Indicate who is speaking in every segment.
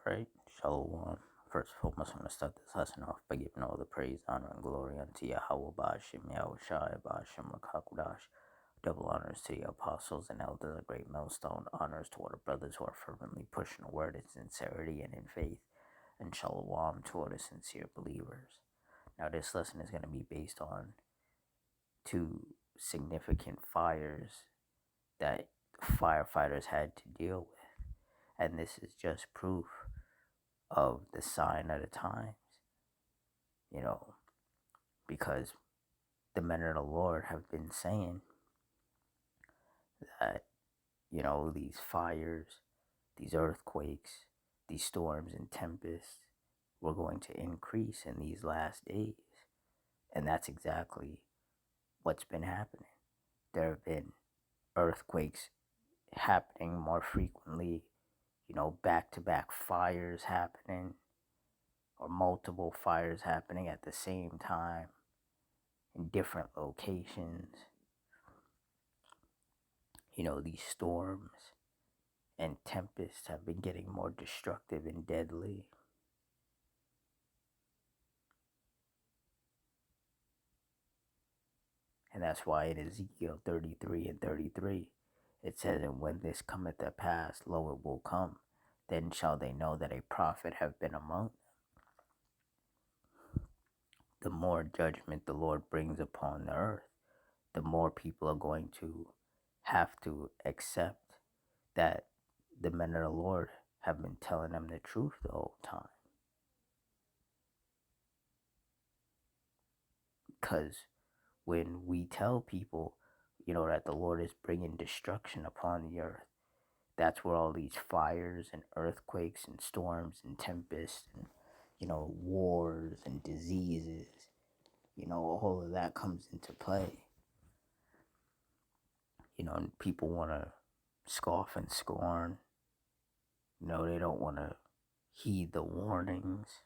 Speaker 1: Alright, Shalom. First of all, I'm going to start this lesson off by giving all the praise, honor, and glory unto Yahweh Ba'ashem, Yahweh Shai, Ba'ashem, Rakakudash. Double honors to the apostles and elders, a great millstone. Honors to all the brothers who are fervently pushing the word in sincerity and in faith. And Shalom to all the sincere believers. Now, this lesson is going to be based on two significant fires that firefighters had to deal with. And this is just proof of the sign of the times, because the men of the Lord have been saying that, these fires, these earthquakes, these storms and tempests were going to increase in these last days. And that's exactly what's been happening. There have been earthquakes happening more frequently, back to back fires happening, or multiple fires happening at the same time in different locations. These storms and tempests have been getting more destructive and deadly. And that's why in Ezekiel 33 and 33, it says, "And when this cometh to pass, lo, it will come. Then shall they know that a prophet have been among them." The more judgment the Lord brings upon the earth, the more people are going to have to accept that the men of the Lord have been telling them the truth the whole time. Because when we tell people, that the Lord is bringing destruction upon the earth, that's where all these fires and earthquakes and storms and tempests and, wars and diseases, all of that comes into play. And people want to scoff and scorn. They don't want to heed the warnings.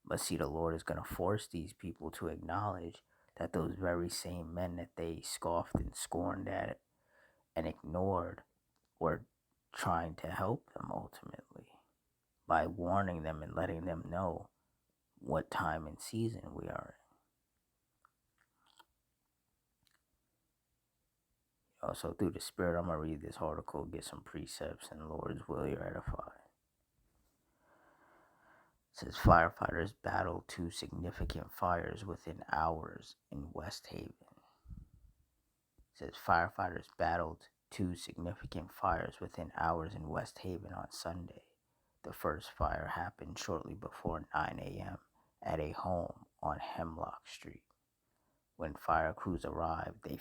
Speaker 1: But see, the Lord is going to force these people to acknowledge that those very same men that they scoffed and scorned at and ignored were trying to help them ultimately by warning them and letting them know what time and season we are in. Also, through the Spirit, I'm going to read this article, get some precepts, and Lord's will you're edified. It says firefighters battle two significant fires within hours in West Haven. It says firefighters battled two significant fires within hours in West Haven on Sunday. The first fire happened shortly before 9 a.m. at a home on Hemlock Street. When fire crews arrived, they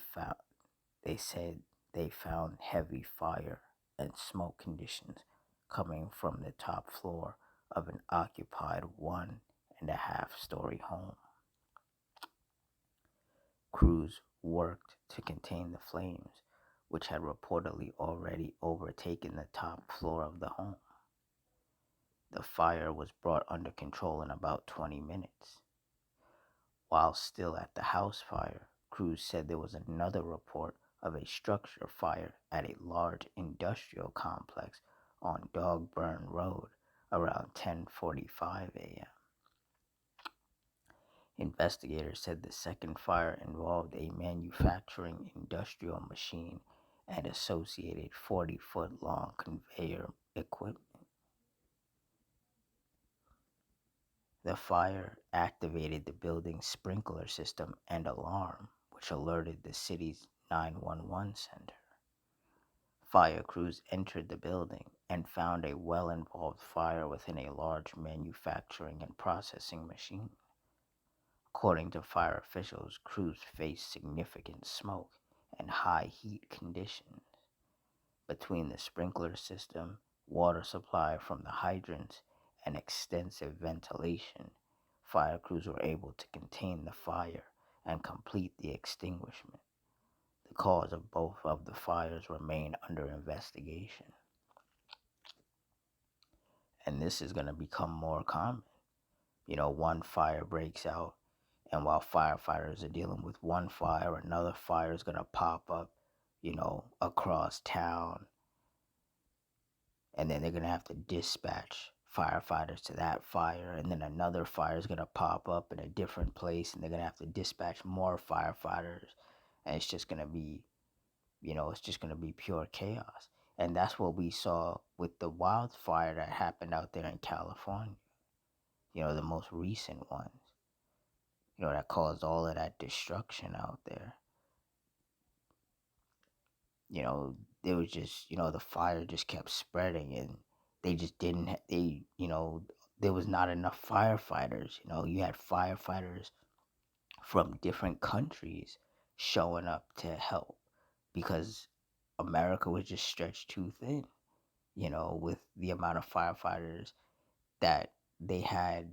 Speaker 1: said they found heavy fire and smoke conditions coming from the top floor of an occupied 1.5-story home. Crews worked to contain the flames, which had reportedly already overtaken the top floor of the home. The fire was brought under control in about 20 minutes. While still at the house fire, crews said there was another report of a structure fire at a large industrial complex on Dogburn Road around 10:45 a.m. Investigators said the second fire involved a manufacturing industrial machine and associated 40-foot-long conveyor equipment. The fire activated the building's sprinkler system and alarm, which alerted the city's 911 center. Fire crews entered the building and found a well-involved fire within a large manufacturing and processing machine. According to fire officials, crews faced significant smoke and high heat conditions. Between the sprinkler system, water supply from the hydrants, and extensive ventilation, fire crews were able to contain the fire and complete the extinguishment. The cause of both of the fires remain under investigation. And this is going to become more common. One fire breaks out, and while firefighters are dealing with one fire, another fire is going to pop up, across town. and then they're going to have to dispatch firefighters to that fire, and then another fire is going to pop up in a different place, and they're going to have to dispatch more firefighters, and it's just going to be, it's just going to be pure chaos. And that's what we saw with the wildfire that happened out there in California, the most recent ones, that caused all of that destruction out there. you know, it was just, the fire just kept spreading, and they just didn't, there was not enough firefighters. You had firefighters from different countries showing up to help because America was just stretched too thin, with the amount of firefighters that they had,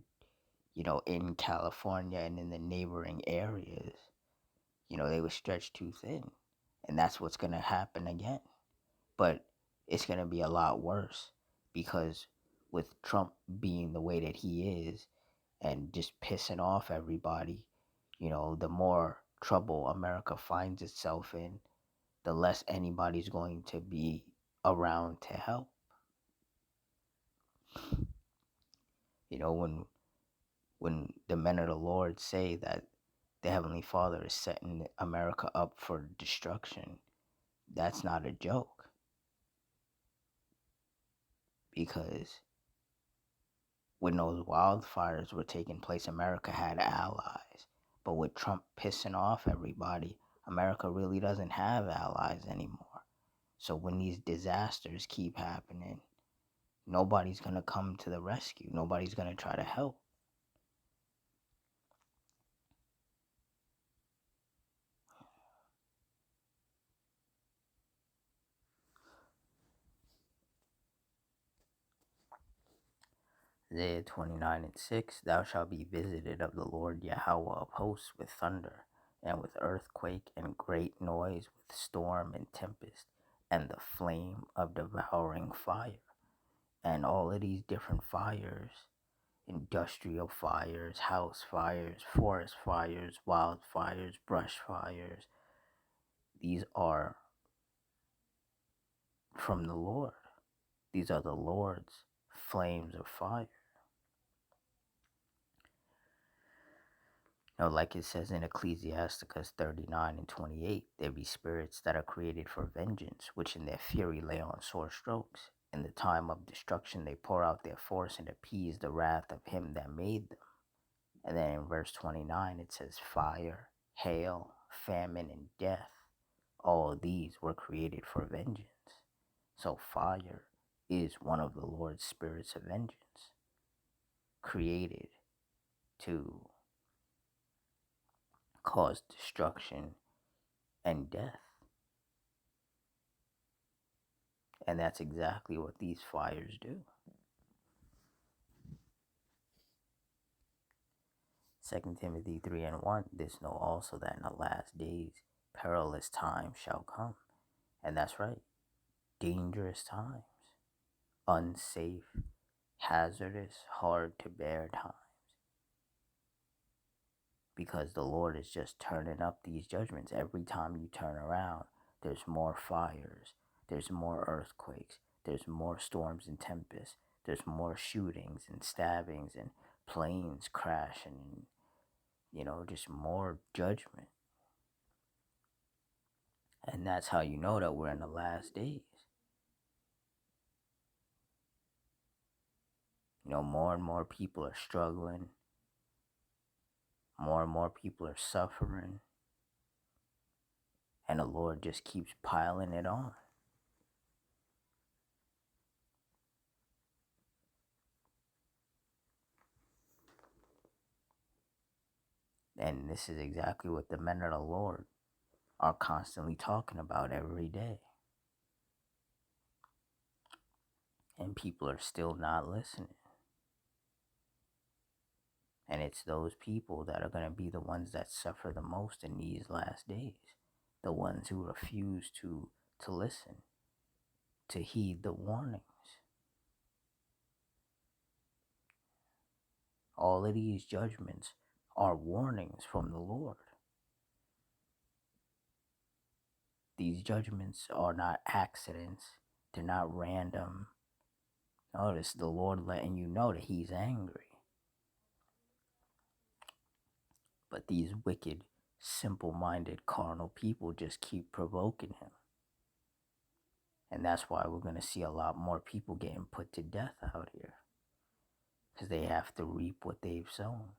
Speaker 1: in California and in the neighboring areas. They were stretched too thin. And that's what's going to happen again. But it's going to be a lot worse because with Trump being the way that he is and just pissing off everybody, the more trouble America finds itself in, the less anybody's going to be around to help. When the men of the Lord say that the Heavenly Father is setting America up for destruction, that's not a joke, because when those wildfires were taking place, America had allies. But with Trump pissing off everybody, America really doesn't have allies anymore. So when these disasters keep happening, nobody's going to come to the rescue. Nobody's going to try to help. Isaiah 29:6, Thou shalt be visited of the Lord Yahweh of hosts with thunder, and with earthquake, and great noise, with storm and tempest, and the flame of devouring fire. And all of these different fires, industrial fires, house fires, forest fires, wildfires, brush fires, these are from the Lord. These are the Lord's flames of fire. Like it says in Ecclesiasticus 39:28, there be spirits that are created for vengeance, which in their fury lay on sore strokes. In the time of destruction they pour out their force and appease the wrath of him that made them. And then in verse 29 it says, fire, hail, famine, and death, all of these were created for vengeance. So fire is one of the Lord's spirits of vengeance, created to cause destruction and death. And that's exactly what these fires do. 2 Timothy 3:1, This know also that in the last days perilous times shall come. And that's right, dangerous times, unsafe, hazardous, hard to bear times. Because the Lord is just turning up these judgments. Every time you turn around, there's more fires, there's more earthquakes, there's more storms and tempests, there's more shootings and stabbings and planes crashing, and just more judgment. And that's how you know that we're in the last days. More and more people are struggling, more and more people are suffering, and the Lord just keeps piling it on. And this is exactly what the men of the Lord are constantly talking about every day. And people are still not listening. And it's those people that are going to be the ones that suffer the most in these last days. The ones who refuse to listen, to heed the warnings. All of these judgments are warnings from the Lord. These judgments are not accidents. They're not random. Notice the Lord letting you know that he's angry. But these wicked, simple-minded, carnal people just keep provoking him. And that's why we're going to see a lot more people getting put to death out here. Because they have to reap what they've sown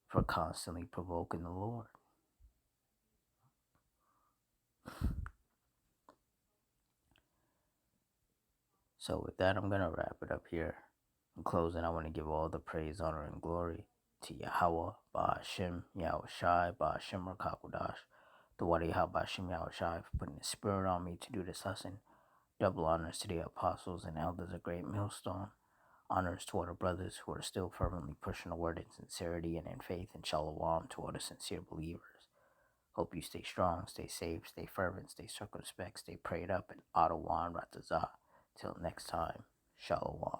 Speaker 1: for constantly provoking the Lord. So with that, I'm going to wrap it up here. In closing, I want to give all the praise, honor, and glory to Yahweh, Ba'ashim, Yahweh Shai, Ba'ashim Rakakwadash, the Wadi Ba'ashim Yahweh Shai, for putting the spirit on me to do this lesson. Double honors to the apostles and elders of Great Millstone. Honors to all the brothers who are still fervently pushing the word in sincerity and in faith, and shalom to all the sincere believers. Hope you stay strong, stay safe, stay fervent, stay circumspect, stay prayed up, and Adawan Ratazah. Till next time, shalom.